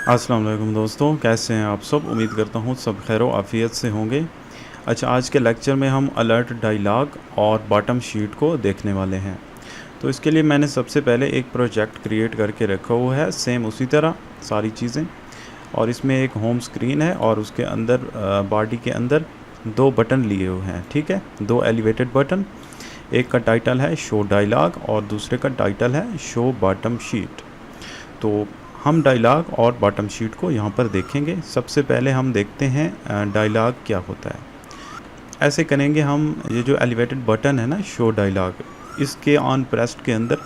अस्सलाम वालेकुम दोस्तों, कैसे हैं आप सब। उम्मीद करता हूँ सब खैर आफ़ियत से होंगे। अच्छा, आज के लेक्चर में हम अलर्ट डायलॉग और बॉटम शीट को देखने वाले हैं। तो इसके लिए मैंने सबसे पहले एक प्रोजेक्ट क्रिएट करके रखा हुआ है, सेम उसी तरह सारी चीज़ें। और इसमें एक होम स्क्रीन है और उसके अंदर बॉडी के अंदर दो बटन लिए हुए हैं। ठीक है, दो एलिवेटेड बटन। एक का टाइटल है शो डायलॉग और दूसरे का टाइटल है शो बॉटम शीट। तो हम डायलॉग और बॉटम शीट को यहाँ पर देखेंगे। सबसे पहले हम देखते हैं डायलॉग क्या होता है। ऐसे करेंगे हम, ये जो एलिवेटेड बटन है ना शो डायलॉग, इसके ऑन प्रेस्ड के अंदर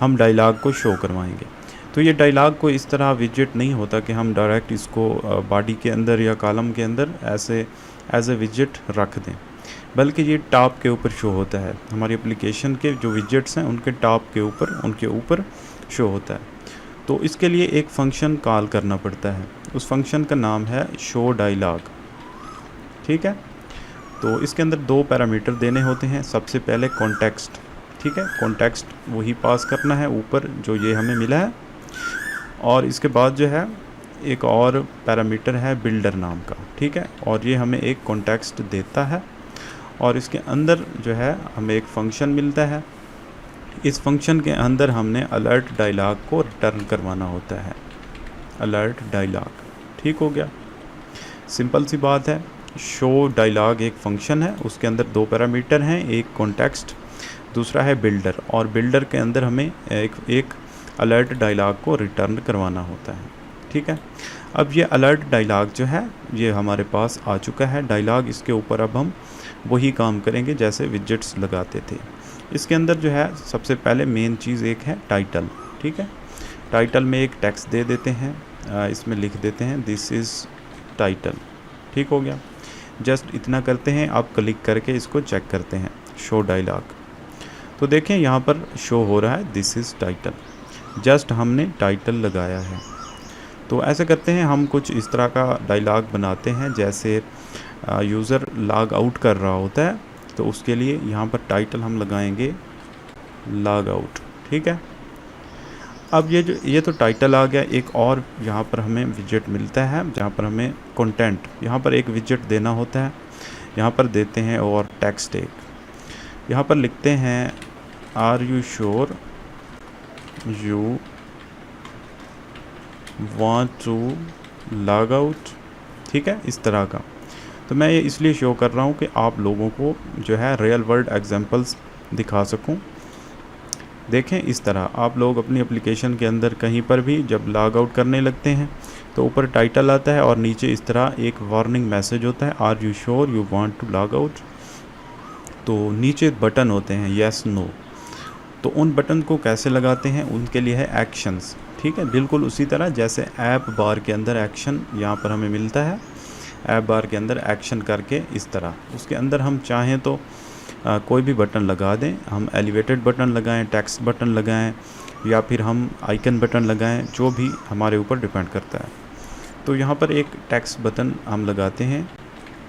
हम डायलॉग को शो करवाएंगे। तो ये डायलॉग को इस तरह विजेट नहीं होता कि हम डायरेक्ट इसको बॉडी के अंदर या कॉलम के अंदर ऐसे एज ए विजेट रख दें, बल्कि ये टॉप के ऊपर शो होता है। हमारी एप्लीकेशन के जो विजेट्स हैं उनके टॉप के ऊपर, उनके ऊपर शो होता है। तो इसके लिए एक फ़ंक्शन कॉल करना पड़ता है। उस फंक्शन का नाम है शो डायलॉग। ठीक है, तो इसके अंदर दो पैरामीटर देने होते हैं। सबसे पहले कॉन्टेक्स्ट। ठीक है, कॉन्टेक्स्ट वही पास करना है ऊपर जो ये हमें मिला है। और इसके बाद जो है एक और पैरामीटर है बिल्डर नाम का। ठीक है, और ये हमें एक कॉन्टेक्स्ट देता है और इसके अंदर जो है हमें एक फ़ंक्शन मिलता है। इस फंक्शन के अंदर हमने अलर्ट डायलॉग को रिटर्न करवाना होता है। अलर्ट डायलॉग, ठीक हो गया, सिंपल सी बात है। शो डायलॉग एक फंक्शन है, उसके अंदर दो पैरामीटर हैं, एक कॉन्टेक्स्ट, दूसरा है बिल्डर। और बिल्डर के अंदर हमें एक अलर्ट डायलॉग को रिटर्न करवाना होता है। ठीक है, अब ये अलर्ट डायलॉग जो है ये हमारे पास आ चुका है डायलॉग। इसके ऊपर अब हम वही काम करेंगे जैसे विजेट्स लगाते थे। इसके अंदर जो है सबसे पहले मेन चीज़ एक है टाइटल। ठीक है, टाइटल में एक टेक्स्ट दे देते हैं, इसमें लिख देते हैं दिस इज़ टाइटल। ठीक हो गया, जस्ट इतना करते हैं। आप क्लिक करके इसको चेक करते हैं शो डायलॉग, तो देखें यहाँ पर शो हो रहा है दिस इज़ टाइटल। जस्ट हमने टाइटल लगाया है। तो ऐसे करते हैं हम, कुछ इस तरह का डायलॉग बनाते हैं जैसे यूज़र लॉग आउट कर रहा होता है, तो उसके लिए यहाँ पर टाइटल हम लगाएंगे लॉग आउट। ठीक है, अब ये तो टाइटल आ गया। एक और यहाँ पर हमें विजेट मिलता है जहाँ पर हमें कंटेंट, यहाँ पर एक विजेट देना होता है। यहाँ पर देते हैं और टेक्स्ट एक यहाँ पर लिखते हैं are you sure you want to log out. ठीक है, इस तरह का। तो मैं ये इसलिए शो कर रहा हूँ कि आप लोगों को जो है रियल वर्ल्ड एग्जांपल्स दिखा सकूँ। देखें, इस तरह आप लोग अपनी एप्लीकेशन के अंदर कहीं पर भी जब लॉग आउट करने लगते हैं तो ऊपर टाइटल आता है और नीचे इस तरह एक वार्निंग मैसेज होता है are you sure you want to log out. तो नीचे बटन होते हैं येस नो। तो उन बटन को कैसे लगाते हैं, उनके लिए है एक्शंस। ठीक है, बिल्कुल उसी तरह जैसे ऐप बार के अंदर एक्शन यहाँ पर हमें मिलता है। ऐप बार के अंदर एक्शन करके इस तरह उसके अंदर हम चाहें तो कोई भी बटन लगा दें। हम एलिवेटेड बटन लगाएं, टेक्स्ट बटन लगाएं, या फिर हम आइकन बटन लगाएं, जो भी हमारे ऊपर डिपेंड करता है। तो यहाँ पर एक टेक्स्ट बटन हम लगाते हैं,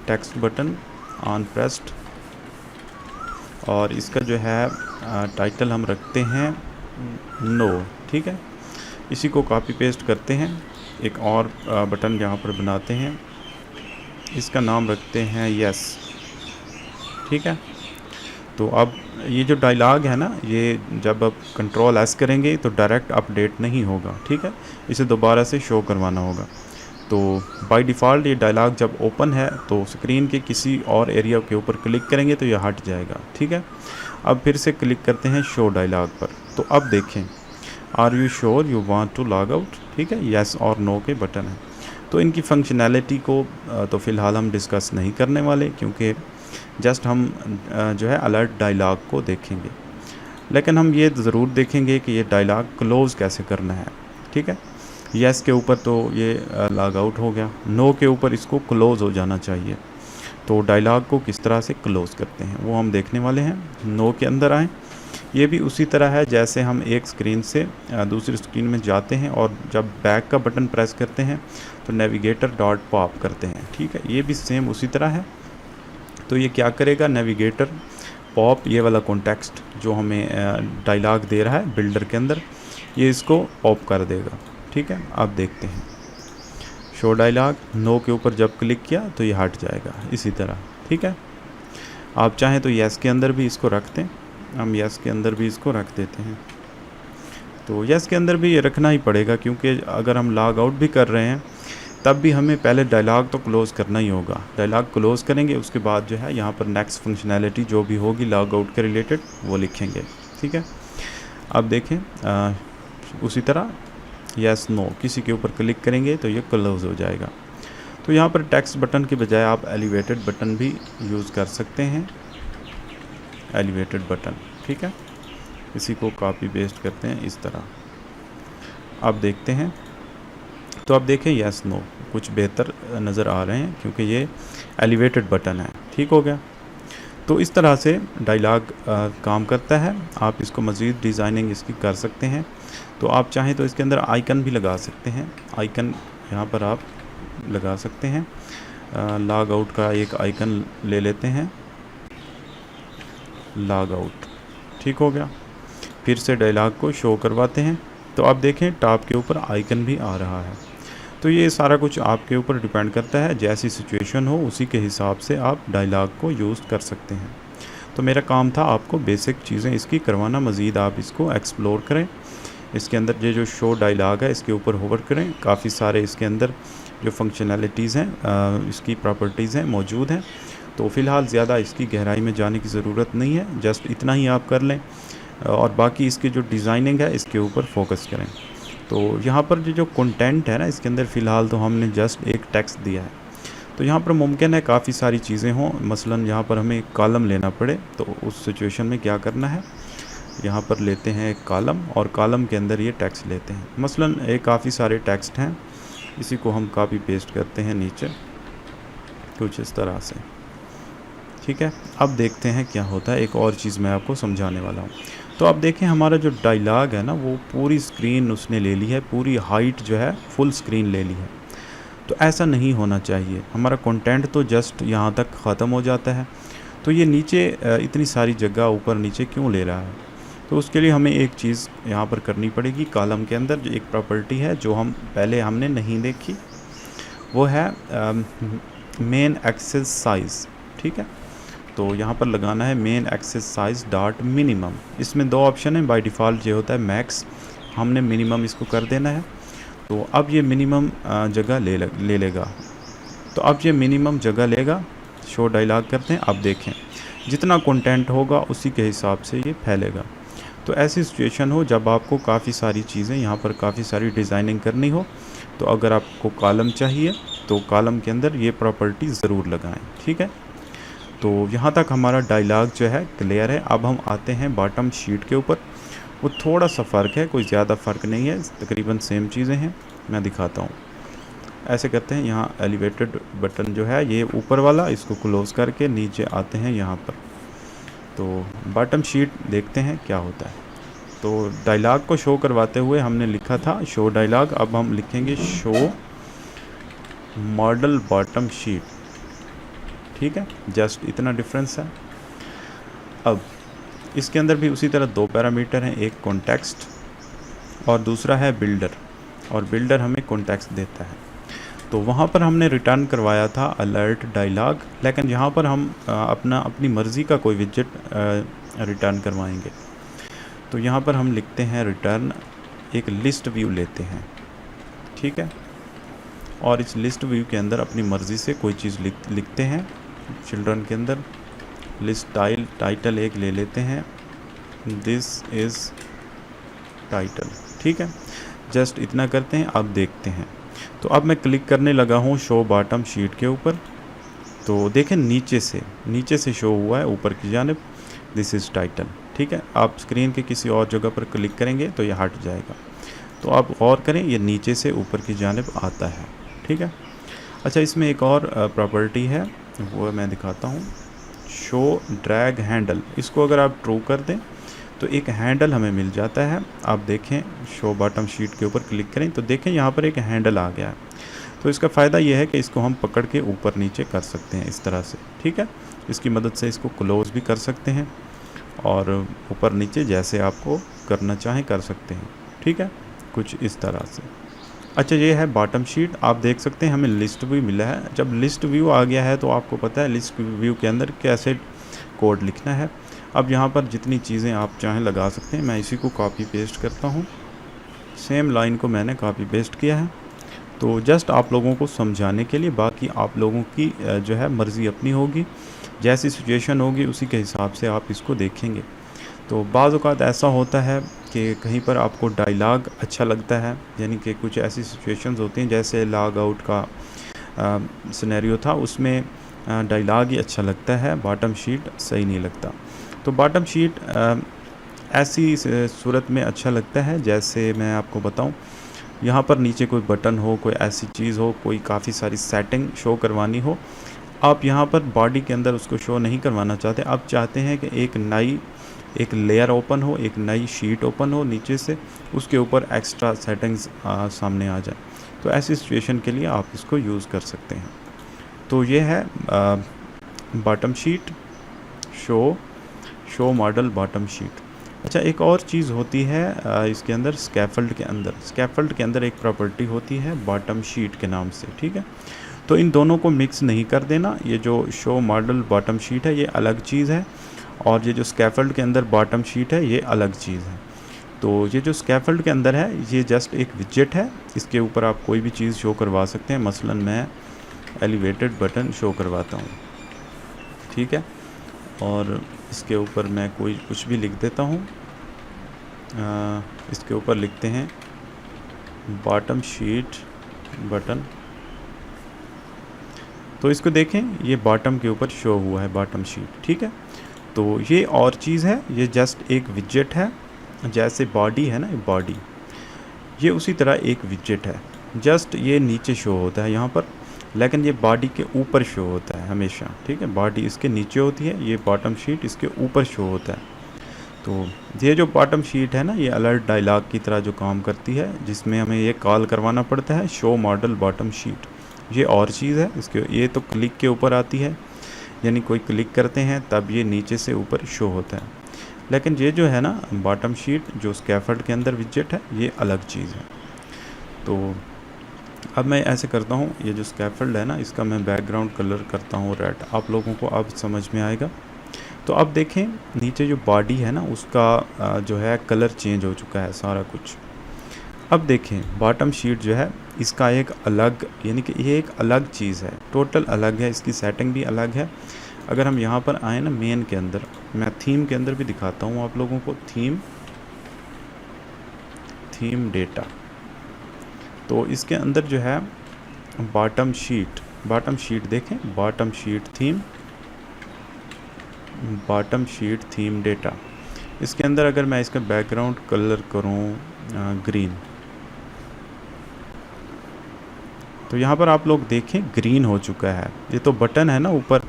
टेक्स्ट बटन ऑन प्रेस्ड, और इसका जो है टाइटल हम रखते हैं नो। ठीक है, इसी को कॉपी पेस्ट करते हैं। एक और बटन यहाँ पर बनाते हैं, इसका नाम रखते हैं यस। ठीक है, तो अब ये जो डायलॉग है ना, ये जब आप कंट्रोल एस करेंगे तो डायरेक्ट अपडेट नहीं होगा। ठीक है, इसे दोबारा से शो करवाना होगा। तो बाय डिफ़ॉल्ट ये डायलॉग जब ओपन है तो स्क्रीन के किसी और एरिया के ऊपर क्लिक करेंगे तो ये हट जाएगा। ठीक है, अब फिर से क्लिक करते हैं शो डायलॉग पर। तो अब देखें are you sure you want to log out. ठीक है, येस और नो के बटन हैं। तो इनकी फंक्शनैलिटी को तो फ़िलहाल हम डिस्कस नहीं करने वाले, क्योंकि जस्ट हम जो है अलर्ट डायलॉग को देखेंगे। लेकिन हम ये ज़रूर देखेंगे कि ये डायलॉग क्लोज़ कैसे करना है। ठीक है, येस के ऊपर तो ये लॉग आउट हो गया, नो के ऊपर इसको क्लोज़ हो जाना चाहिए। तो डायलॉग को किस तरह से क्लोज़ करते हैं वो हम देखने वाले हैं। नो के अंदर आएँ, ये भी उसी तरह है जैसे हम एक स्क्रीन से दूसरी स्क्रीन में जाते हैं और जब बैक का बटन प्रेस करते हैं तो नेविगेटर डॉट पॉप करते हैं। ठीक है, ये भी सेम उसी तरह है। तो ये क्या करेगा, नेविगेटर पॉप, ये वाला कॉन्टेक्स्ट जो हमें डायलॉग दे रहा है बिल्डर के अंदर, ये इसको पॉप कर देगा। ठीक है, अब देखते हैं। शो डायलॉग, नो के ऊपर जब क्लिक किया तो ये हट जाएगा इसी तरह। ठीक है, आप चाहें तो यस के अंदर भी इसको रख दें, हम यस के अंदर भी इसको रख देते हैं। तो यस के अंदर भी ये रखना ही पड़ेगा, क्योंकि अगर हम लॉग आउट भी कर रहे हैं तब भी हमें पहले डायलॉग तो क्लोज़ करना ही होगा। डायलॉग क्लोज़ करेंगे, उसके बाद जो है यहाँ पर नेक्स्ट फंक्शनैलिटी जो भी होगी लॉग आउट के रिलेटेड वो लिखेंगे। ठीक है, अब देखें उसी तरह यस नो किसी के ऊपर क्लिक करेंगे तो ये क्लोज़ हो जाएगा। तो यहाँ पर टेक्स्ट बटन के बजाय आप एलिवेटेड बटन भी यूज़ कर सकते हैं, एलिवेटेड बटन। ठीक है, इसी को कॉपी पेस्ट करते हैं इस तरह। अब देखते हैं, तो अब देखें यस नो कुछ बेहतर नज़र आ रहे हैं क्योंकि ये एलिवेटेड बटन है। ठीक हो गया, तो इस तरह से डायलॉग काम करता है। आप इसको मज़ीद डिज़ाइनिंग इसकी कर सकते हैं। तो आप चाहें तो इसके अंदर आइकन भी लगा सकते हैं, आइकन यहाँ पर आप लगा सकते हैं। लॉग आउट का एक आइकन ले लेते हैं, लॉग आउट। ठीक हो गया, फिर से डायलॉग को शो करवाते हैं। तो आप देखें टॉप के ऊपर आइकन भी आ रहा है। तो ये सारा कुछ आपके ऊपर डिपेंड करता है, जैसी सिचुएशन हो उसी के हिसाब से आप डायलॉग को यूज़ कर सकते हैं। तो मेरा काम था आपको बेसिक चीज़ें इसकी करवाना, मज़ीद आप इसको एक्सप्लोर करें। इसके अंदर ये जो शो डायलॉग है इसके ऊपर होवर करें, काफ़ी सारे इसके अंदर जो फंक्शनैलिटीज़ हैं इसकी प्रॉपर्टीज़ हैं मौजूद हैं। तो फ़िलहाल ज़्यादा इसकी गहराई में जाने की ज़रूरत नहीं है, जस्ट इतना ही आप कर लें और बाकी इसकी जो डिज़ाइनिंग है इसके ऊपर फोकस करें। तो यहाँ पर जो कंटेंट है ना इसके अंदर फ़िलहाल तो हमने जस्ट एक टेक्स्ट दिया है। तो यहाँ पर मुमकिन है काफ़ी सारी चीज़ें हों, मसलन यहाँ पर हमें एक कॉलम लेना पड़े, तो उस सिचुएशन में क्या करना है, यहाँ पर लेते हैं एक कॉलम और कॉलम के अंदर ये टेक्स्ट लेते हैं। मसलन एक काफ़ी सारे टेक्स्ट हैं, इसी को हम कॉपी पेस्ट करते हैं नीचे कुछ इस तरह से। ठीक है, अब देखते हैं क्या होता है। एक और चीज़ मैं आपको समझाने वाला हूँ। तो आप देखें हमारा जो डायलॉग है ना वो पूरी स्क्रीन उसने ले ली है, पूरी हाइट जो है फुल स्क्रीन ले ली है। तो ऐसा नहीं होना चाहिए, हमारा कंटेंट तो जस्ट यहाँ तक ख़त्म हो जाता है। तो ये नीचे इतनी सारी जगह ऊपर नीचे क्यों ले रहा है? तो उसके लिए हमें एक चीज़ यहाँ पर करनी पड़ेगी। कॉलम के अंदर जो एक प्रॉपर्टी है जो हमने नहीं देखी, वो है मेन एक्सेस साइज़। ठीक है, तो यहाँ पर लगाना है main access size dot minimum. इसमें दो ऑप्शन है, बाय डिफ़ॉल्ट ये होता है मैक्स, हमने मिनिमम इसको कर देना है। तो अब ये मिनिमम जगह ले लेगा। तो अब ये मिनिमम जगह लेगा। शो डायलॉग करते हैं, अब देखें जितना कंटेंट होगा उसी के हिसाब से ये फैलेगा। तो ऐसी सिचुएशन हो जब आपको काफ़ी सारी चीज़ें यहाँ पर काफ़ी सारी डिज़ाइनिंग करनी हो, तो अगर आपको कॉलम चाहिए तो कॉलम के अंदर ये प्रॉपर्टी ज़रूर लगाएं। ठीक है, तो यहाँ तक हमारा डायलॉग जो है क्लियर है। अब हम आते हैं बॉटम शीट के ऊपर। वो थोड़ा सा फ़र्क है, कोई ज़्यादा फ़र्क नहीं है, तकरीबन सेम चीज़ें हैं। मैं दिखाता हूँ, ऐसे करते हैं। यहाँ एलिवेटेड बटन जो है ये ऊपर वाला, इसको क्लोज़ करके नीचे आते हैं यहाँ पर। तो बॉटम शीट देखते हैं क्या होता है। तो डायलॉग को शो करवाते हुए हमने लिखा था शो डायलॉग, अब हम लिखेंगे शो मॉडल बॉटम शीट। ठीक है, जस्ट इतना डिफरेंस है। अब इसके अंदर भी उसी तरह दो पैरामीटर हैं, एक कॉन्टेक्स्ट और दूसरा है बिल्डर, और बिल्डर हमें कॉन्टेक्स्ट देता है। तो वहाँ पर हमने रिटर्न करवाया था अलर्ट डायलॉग, लेकिन यहाँ पर हम अपनी मर्ज़ी का कोई विजेट रिटर्न करवाएंगे। तो यहाँ पर हम लिखते हैं रिटर्न, एक लिस्ट व्यू लेते हैं। ठीक है, और इस लिस्ट व्यू के अंदर अपनी मर्ज़ी से कोई चीज़ लिखते हैं। चिल्ड्रन के अंदर लिस्ट टाइटल एक ले लेते हैं, दिस इज़ टाइटल। ठीक है, जस्ट इतना करते हैं। अब देखते हैं, तो अब मैं क्लिक करने लगा हूँ शो बॉटम शीट के ऊपर। तो देखें नीचे से शो हुआ है ऊपर की जानिब, दिस इज़ टाइटल। ठीक है, आप स्क्रीन के किसी और जगह पर क्लिक करेंगे तो ये हट जाएगा। तो आप गौर करें, ये नीचे से ऊपर की जानिब आता है। ठीक है, अच्छा इसमें एक और प्रॉपर्टी है, वो मैं दिखाता हूँ। शो ड्रैग हैंडल, इसको अगर आप ट्रू कर दें तो एक हैंडल हमें मिल जाता है। आप देखें शो बॉटम शीट के ऊपर क्लिक करें तो देखें यहाँ पर एक हैंडल आ गया है। तो इसका फ़ायदा ये है कि इसको हम पकड़ के ऊपर नीचे कर सकते हैं इस तरह से। ठीक है, इसकी मदद से इसको क्लोज़ भी कर सकते हैं और ऊपर नीचे जैसे आपको करना चाहें कर सकते हैं। ठीक है, कुछ इस तरह से। अच्छा, ये है बॉटम शीट। आप देख सकते हैं हमें लिस्ट व्यू मिला है। जब लिस्ट व्यू आ गया है तो आपको पता है लिस्ट व्यू के अंदर कैसे कोड लिखना है। अब यहाँ पर जितनी चीज़ें आप चाहें लगा सकते हैं। मैं इसी को कॉपी पेस्ट करता हूँ, सेम लाइन को मैंने कॉपी पेस्ट किया है। तो जस्ट आप लोगों को समझाने के लिए, बाकी आप लोगों की जो है मर्ज़ी अपनी होगी, जैसी सिचुएशन होगी उसी के हिसाब से आप इसको देखेंगे। तो बाज़ औक़ात ऐसा होता है कि कहीं पर आपको डायलॉग अच्छा लगता है, यानी कि कुछ ऐसी सिचुएशंस होती हैं जैसे लॉग आउट का सिनेरियो था, उसमें डायलॉग ही अच्छा लगता है, बॉटम शीट सही नहीं लगता। तो बॉटम शीट ऐसी सूरत में अच्छा लगता है, जैसे मैं आपको बताऊं, यहाँ पर नीचे कोई बटन हो, कोई ऐसी चीज़ हो, कोई काफ़ी सारी सेटिंग शो करवानी हो, आप यहाँ पर बॉडी के अंदर उसको शो नहीं करवाना चाहते। आप चाहते हैं कि एक लेयर ओपन हो, एक नई शीट ओपन हो नीचे से, उसके ऊपर एक्स्ट्रा सेटिंग्स सामने आ जाए। तो ऐसी सिचुएशन के लिए आप इसको यूज़ कर सकते हैं। तो ये है bottom sheet, show model bottom sheet. अच्छा, एक और चीज़ होती है इसके अंदर, स्कैफोल्ड के अंदर एक प्रॉपर्टी होती है बॉटम शीट के नाम से, ठीक है। तो इन दोनों को मिक्स नहीं कर देना। ये जो शो मॉडल बॉटम शीट है ये अलग चीज़ है, और ये जो स्कैफोल्ड के अंदर बॉटम शीट है ये अलग चीज़ है। तो ये जो स्कैफोल्ड के अंदर है ये जस्ट एक विजेट है, इसके ऊपर आप कोई भी चीज़ शो करवा सकते हैं। मसलन मैं एलिवेटेड बटन शो करवाता हूँ, ठीक है, और इसके ऊपर मैं कुछ भी लिख देता हूँ। इसके ऊपर लिखते हैं बॉटम शीट बटन। तो इसको देखें, ये बॉटम के ऊपर शो हुआ है बॉटम शीट, ठीक है। तो ये और चीज़ है, ये जस्ट एक विजेट है। जैसे बॉडी है ना, बॉडी, ये उसी तरह एक विजेट है, जस्ट ये नीचे शो होता है यहाँ पर, लेकिन ये बॉडी के ऊपर शो होता है हमेशा, ठीक है। बॉडी इसके नीचे होती है, ये बॉटम शीट इसके ऊपर शो होता है। तो ये जो बॉटम शीट है ना, ये अलर्ट डायलॉग की तरह जो काम करती है, जिसमें हमें ये कॉल करवाना पड़ता है शो मॉडल बॉटम शीट। ये और चीज़ है, इसके ये तो क्लिक के ऊपर आती है, यानी कोई क्लिक करते हैं तब ये नीचे से ऊपर शो होता है। लेकिन ये जो है ना बॉटम शीट, जो स्कैफोल्ड के अंदर विजेट है, ये अलग चीज़ है। तो अब मैं ऐसे करता हूँ, ये जो स्कैफोल्ड है ना, इसका मैं बैकग्राउंड कलर करता हूँ रेड, आप लोगों को अब समझ में आएगा। तो अब देखें, नीचे जो बॉडी है ना उसका जो है कलर चेंज हो चुका है सारा कुछ। अब देखें बॉटम शीट जो है इसका एक अलग, यानी कि ये एक अलग चीज़ है, टोटल अलग है, इसकी सेटिंग भी अलग है। अगर हम यहाँ पर आए ना मेन के अंदर, मैं थीम के अंदर भी दिखाता हूँ आप लोगों को, थीम डेटा। तो इसके अंदर जो है बॉटम शीट देखें, बॉटम शीट थीम डेटा। इसके अंदर अगर मैं इसका बैकग्राउंड कलर करूँ ग्रीन, तो यहाँ पर आप लोग देखें ग्रीन हो चुका है। ये तो बटन है ना ऊपर,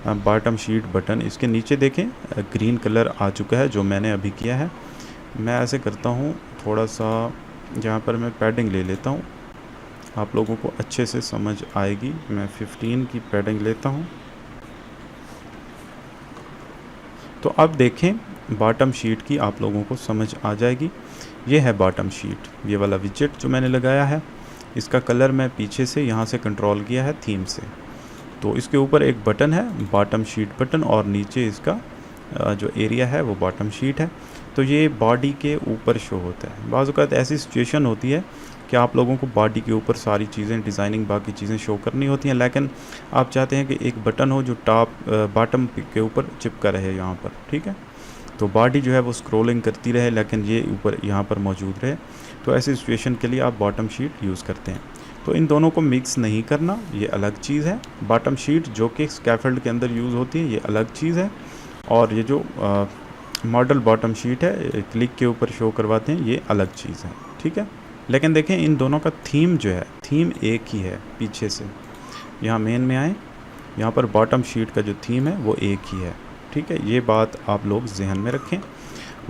बॉटम शीट बटन, इसके नीचे देखें ग्रीन कलर आ चुका है, जो मैंने अभी किया है। मैं ऐसे करता हूँ, थोड़ा सा जहाँ पर मैं पैडिंग ले लेता हूँ, आप लोगों को अच्छे से समझ आएगी। मैं 15 की पैडिंग लेता हूँ। तो अब देखें बॉटम शीट की आप लोगों को समझ आ जाएगी। ये है बॉटम शीट, ये वाला विजेट जो मैंने लगाया है, इसका कलर मैं पीछे से यहाँ से कंट्रोल किया है थीम से। तो इसके ऊपर एक बटन है बॉटम शीट बटन, और नीचे इसका जो एरिया है वो बॉटम शीट है। तो ये बॉडी के ऊपर शो होता है। बाज़ औक़ात ऐसी सिचुएशन होती है कि आप लोगों को बॉडी के ऊपर सारी चीज़ें, डिज़ाइनिंग, बाकी चीज़ें शो करनी होती हैं, लेकिन आप चाहते हैं कि एक बटन हो जो बॉटम के ऊपर चिपका रहे यहाँ पर, ठीक है। तो बॉडी जो है वो स्क्रॉलिंग करती रहे, लेकिन ये ऊपर यहाँ पर मौजूद रहे। तो ऐसी सिचुएशन के लिए आप बॉटम शीट यूज़ करते हैं। तो इन दोनों को मिक्स नहीं करना, ये अलग चीज़ है। बॉटम शीट जो कि स्कैफोल्ड के अंदर यूज़ होती है, ये अलग चीज़ है। और ये जो मॉडल बॉटम शीट है, क्लिक के ऊपर शो करवाते हैं, ये अलग चीज़ है, ठीक है। लेकिन देखें इन दोनों का थीम जो है, थीम एक ही है। पीछे से यहाँ मेन में आए, यहाँ पर बॉटम शीट का जो थीम है वो एक ही है, ठीक है। ये बात आप लोग जहन में रखें।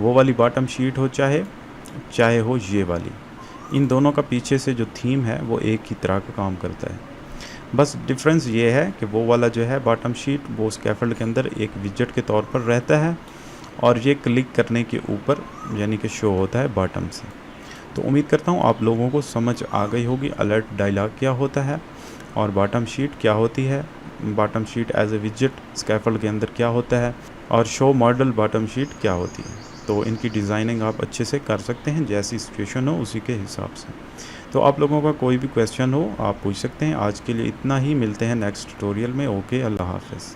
वो वाली बॉटम शीट हो चाहे हो ये वाली, इन दोनों का पीछे से जो थीम है वो एक ही तरह का काम करता है। बस डिफरेंस ये है कि वो वाला जो है बॉटम शीट, वो स्कैफोल्ड के अंदर एक विजेट के तौर पर रहता है, और ये क्लिक करने के ऊपर यानी कि शो होता है बॉटम से। तो उम्मीद करता हूँ आप लोगों को समझ आ गई होगी अलर्ट डायलॉग क्या होता है और बॉटम शीट क्या होती है, बॉटम शीट एज ए विजेट स्कैफोल्ड के अंदर क्या होता है और शो मॉडल बॉटम शीट क्या होती है। तो इनकी डिज़ाइनिंग आप अच्छे से कर सकते हैं, जैसी सिचुएशन हो उसी के हिसाब से। तो आप लोगों का कोई भी क्वेश्चन हो आप पूछ सकते हैं। आज के लिए इतना ही, मिलते हैं नेक्स्ट ट्यूटोरियल में। ओके, अल्लाह हाफ़िज़।